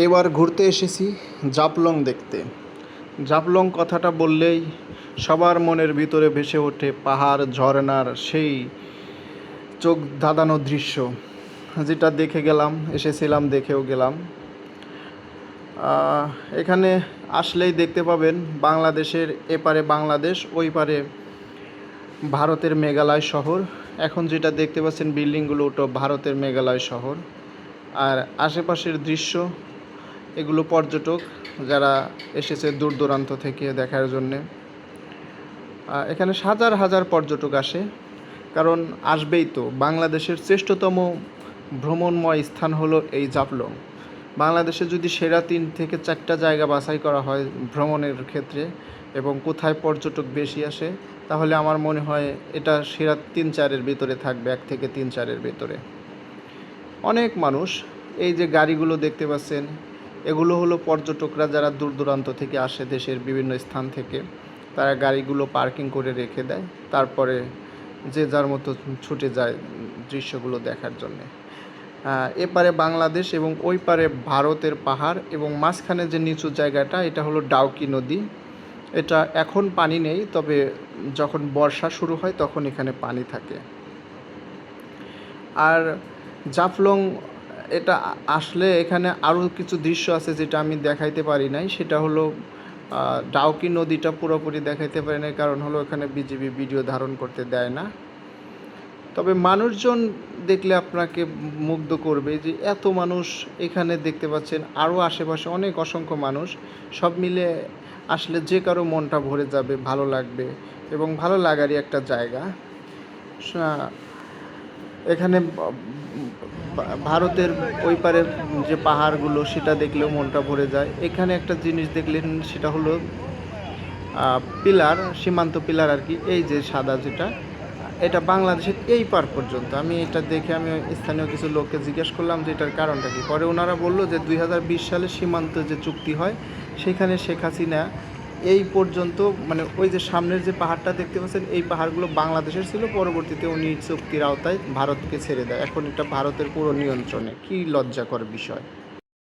এবার ঘুরতে এসেছি জাফলং দেখতে। জাফলং কথাটা বললেই সবার মনের ভিতরে ভেসে ওঠে পাহাড় ঝরনার সেই চোখ ধাঁধানো দৃশ্য, যেটা দেখে গেলাম, এসেছিলাম, দেখেও গেলাম। এখানে আসলেই দেখতে পাবেন বাংলাদেশের এপারে বাংলাদেশ, ওই পারে ভারতের মেঘালয় শহর। এখন যেটা দেখতে পাচ্ছেন বিল্ডিংগুলো, ওটা ভারতের মেঘালয় শহর। আর আশেপাশের দৃশ্য, এগুলো পর্যটক যারা এসেছে দূর দূরান্ত থেকে দেখার জন্যে। এখানে হাজার হাজার পর্যটক আসে, কারণ আসবেই তো। বাংলাদেশের শ্রেষ্ঠতম ভ্রমণময় স্থান হলো এই জাফলং। বাংলাদেশে যদি সেরা 3 থেকে 4টা জায়গা বাছাই করা হয় ভ্রমণের ক্ষেত্রে, এবং কোথায় পর্যটক বেশি আসে, তাহলে আমার মনে হয় এটা সেরা 3-4-এর ভিতরে থাকবে, 1 থেকে 3-4-এর ভিতরে। অনেক মানুষ, এই যে গাড়িগুলো দেখতে পাচ্ছেন, এগুলো হলো পর্যটকরা যারা দূর দূরান্ত থেকে আসে দেশের বিভিন্ন স্থান থেকে, তারা গাড়িগুলো পার্কিং করে রেখে দেয়, তারপরে যে যার মতো ছুটে যায় দৃশ্যগুলো দেখার জন্যে। এপারে বাংলাদেশ এবং ওই পারে ভারতের পাহাড়, এবং মাঝখানে যে নিচু জায়গাটা, এটা হলো ডাউকি নদী। এটা এখন পানি নেই, তবে যখন বর্ষা শুরু হয় তখন এখানে পানি থাকে। আর জাফলং এটা আসলে এখানে আরও কিছু দৃশ্য আছে যেটা আমি দেখাইতে পারি নাই। সেটা হলো ডাউকি নদীটা পুরোপুরি দেখাইতে পারি নাই, কারণ হলো এখানে বিজিবি ভিডিও ধারণ করতে দেয় না। তবে মানুষজন দেখলে আপনাকে মুগ্ধ করবে যে এত মানুষ এখানে দেখতে পাচ্ছেন, আরও আশেপাশে অনেক অসংখ্য মানুষ। সব মিলে আসলে যে কারো মনটা ভরে যাবে, ভালো লাগবে, এবং ভালো লাগারই একটা জায়গা। এখানে ভারতের ওই পারের যে পাহাড়গুলো, সেটা দেখলেও মনটা ভরে যায়। এখানে একটা জিনিস দেখলেন, সেটা হলো পিলার, সীমান্ত পিলার আর কি। এই যে সাদা যেটা, এটা বাংলাদেশের এই পার পর্যন্ত। আমি এটা দেখে আমি স্থানীয় কিছু লোককে জিজ্ঞেস করলাম যে এটার কারণটা কী। পরে ওনারা বললো যে 2020 সালে সীমান্ত যে চুক্তি হয়, সেখানে শেখ হাসিনা এই পর্যন্ত, মানে ওই যে সামনের যে পাহাড়টা দেখতে পাচ্ছেন, এই পাহাড়গুলো বাংলাদেশের ছিল। পরবর্তীতে উনি চুক্তির আওতায় ভারতকে ছেড়ে দেয়। এখন এটা ভারতের পুরো নিয়ন্ত্রণে। কী লজ্জাকর বিষয়!